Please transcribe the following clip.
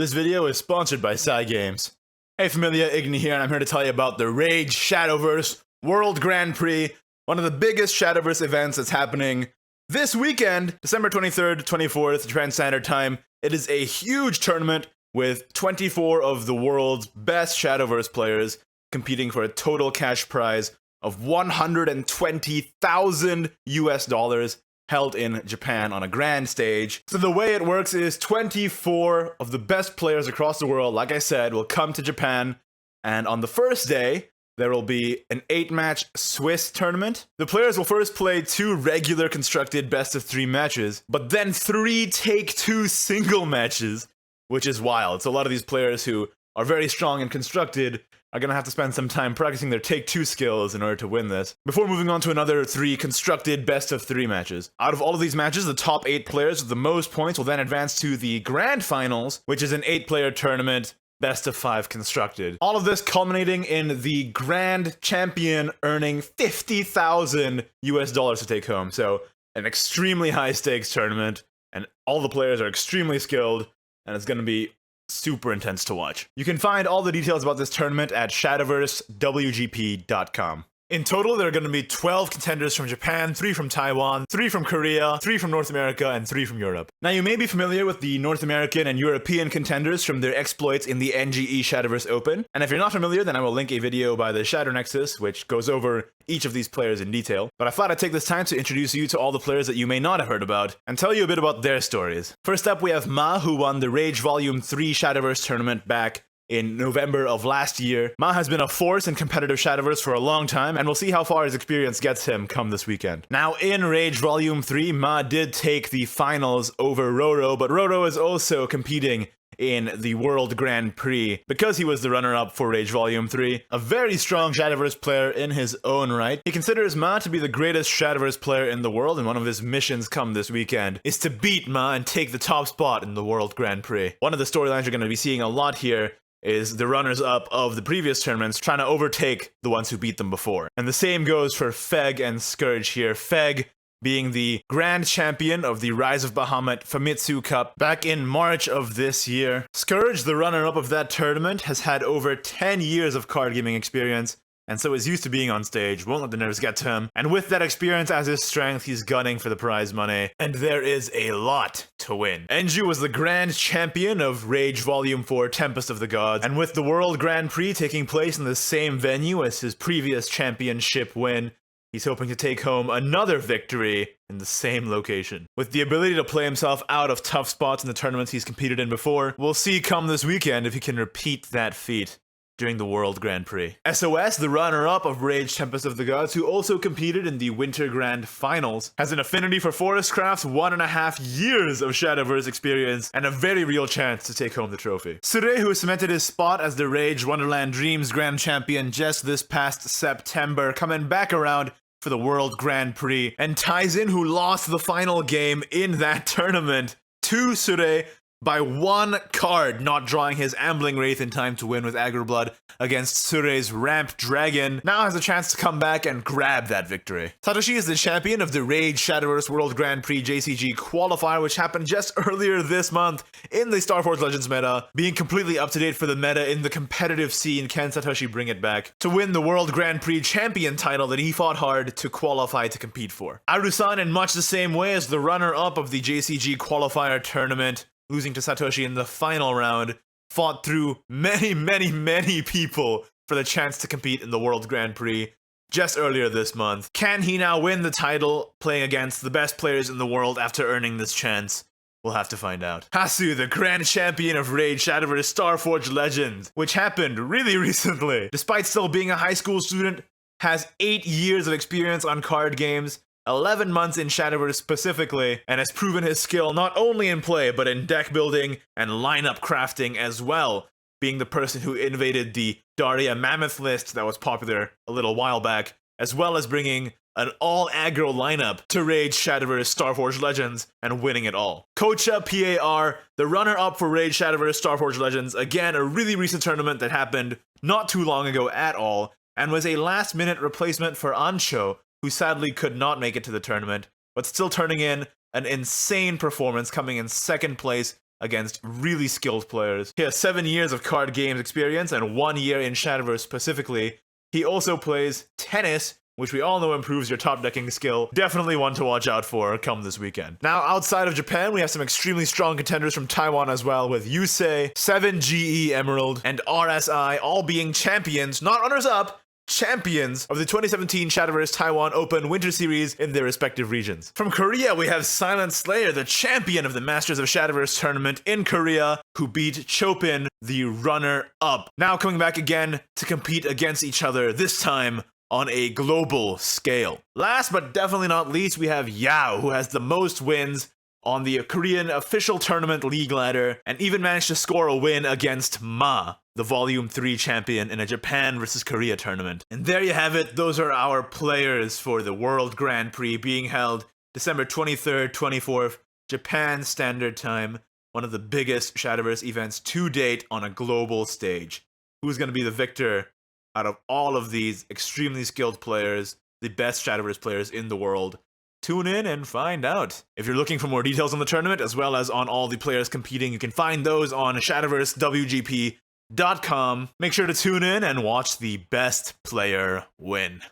This video is sponsored by Cygames. Hey familia, Igni here, and I'm here to tell you about the Rage Shadowverse World Grand Prix, one of the biggest Shadowverse events that's happening this weekend, December 23rd, 24th, Japan Standard Time. It is a huge tournament with 24 of the world's best Shadowverse players competing for a total cash prize of 120,000 US dollars held in Japan on a grand stage. So the way it works is 24 of the best players across the world, like I said, will come to Japan, and on the first day, there will be an 8-match Swiss tournament. The players will first play 2 regular constructed best-of-3 matches, but then 3 take-2 single matches, which is wild. So a lot of these players who are very strong and constructed are going to have to spend some time practicing their take-2 skills in order to win this, before moving on to another 3 constructed best-of-3 matches. Out of all of these matches, the top 8 players with the most points will then advance to the Grand Finals, which is an 8-player tournament, best-of-5 constructed. All of this culminating in the Grand Champion earning 50,000 US dollars to take home. So, an extremely high-stakes tournament, and all the players are extremely skilled, and it's going to be super intense to watch. You can find all the details about this tournament at shadowversewgp.com. In total, there are going to be 12 contenders from Japan, 3 from Taiwan, 3 from Korea, 3 from North America, and 3 from Europe. Now, you may be familiar with the North American and European contenders from their exploits in the NGE Shadowverse Open, and if you're not familiar, then I will link a video by the Shadow Nexus, which goes over each of these players in detail. But I thought I'd take this time to introduce you to all the players that you may not have heard about, and tell you a bit about their stories. First up, we have Ma, who won the Rage Volume 3 Shadowverse tournament back in November of last year. Ma has been a force in competitive Shadowverse for a long time, and we'll see how far his experience gets him come this weekend. Now, in Rage Volume 3, Ma did take the finals over Roro, but Roro is also competing in the World Grand Prix because he was the runner-up for Rage Volume 3. A very strong Shadowverse player in his own right. He considers Ma to be the greatest Shadowverse player in the world, and one of his missions come this weekend is to beat Ma and take the top spot in the World Grand Prix. One of the storylines you're going to be seeing a lot here is the runners-up of the previous tournaments trying to overtake the ones who beat them before. And the same goes for Feg and Scourge here. Feg being the grand champion of the Rise of Bahamut Famitsu Cup back in March of this year. Scourge, the runner-up of that tournament, has had over 10 years of card gaming experience, and so is used to being on stage, won't let the nerves get to him. And with that experience as his strength, he's gunning for the prize money, and there is a lot to win. Enju was the grand champion of Rage Volume 4 Tempest of the Gods, and with the World Grand Prix taking place in the same venue as his previous championship win, he's hoping to take home another victory in the same location. With the ability to play himself out of tough spots in the tournaments he's competed in before, we'll see come this weekend if he can repeat that feat during the World Grand Prix. SOS, the runner-up of Rage Tempest of the Gods, who also competed in the Winter Grand Finals, has an affinity for Forestcraft's 1.5 years of Shadowverse experience and a very real chance to take home the trophy. Sure, who cemented his spot as the Rage Wonderland Dreams Grand Champion just this past September, coming back around for the World Grand Prix, and Taizin, who lost the final game in that tournament to Sure by 1 card, not drawing his Ambling Wraith in time to win with Aggro Blood against Sure's Ramp Dragon, now has a chance to come back and grab that victory. Satoshi is the champion of the Rage Shadowverse World Grand Prix JCG qualifier, which happened just earlier this month in the Starforge Legends meta. Being completely up to date for the meta in the competitive scene, can Satoshi bring it back to win the World Grand Prix champion title that he fought hard to qualify to compete for? Arusan, in much the same way as the runner-up of the JCG qualifier tournament, losing to Satoshi in the final round, fought through many people for the chance to compete in the World Grand Prix just earlier this month. Can he now win the title playing against the best players in the world after earning this chance? We'll have to find out. Hasu, the grand champion of Rage Shadowverse Starforge Legends, which happened really recently. Despite still being a high school student, has 8 years of experience on card games, 11 months in Shadowverse specifically, and has proven his skill not only in play, but in deck building and lineup crafting as well, being the person who innovated the Daria Mammoth list that was popular a little while back, as well as bringing an all-aggro lineup to Rage Shadowverse Starforge Legends and winning it all. Kocha PAR, the runner-up for Rage Shadowverse Starforge Legends, again a really recent tournament that happened not too long ago at all, and was a last-minute replacement for Ancho, who sadly could not make it to the tournament, but still turning in an insane performance, coming in second place against really skilled players. He has 7 years of card games experience and 1 year in Shadowverse specifically. He also plays tennis, which we all know improves your top decking skill. Definitely one to watch out for come this weekend. Now, outside of Japan, we have some extremely strong contenders from Taiwan as well, with Yusei, 7GE Emerald, and RSI all being champions, not runners-up, champions of the 2017 Shadowverse Taiwan Open Winter Series in their respective regions. From Korea, we have Silent Slayer, the champion of the Masters of Shadowverse tournament in Korea, who beat Chopin, the runner-up. Now coming back again to compete against each other, this time on a global scale. Last but definitely not least, we have Yao, who has the most wins on the Korean official tournament league ladder, and even managed to score a win against Ma, the Volume 3 champion in a Japan versus Korea tournament. And there you have it, those are our players for the World Grand Prix being held December 23rd, 24th, Japan Standard Time, one of the biggest Shadowverse events to date on a global stage. Who's going to be the victor out of all of these extremely skilled players, the best Shadowverse players in the world? Tune in and find out. If you're looking for more details on the tournament, as well as on all the players competing, you can find those on ShadowverseWGP.com. Make sure to tune in and watch the best player win.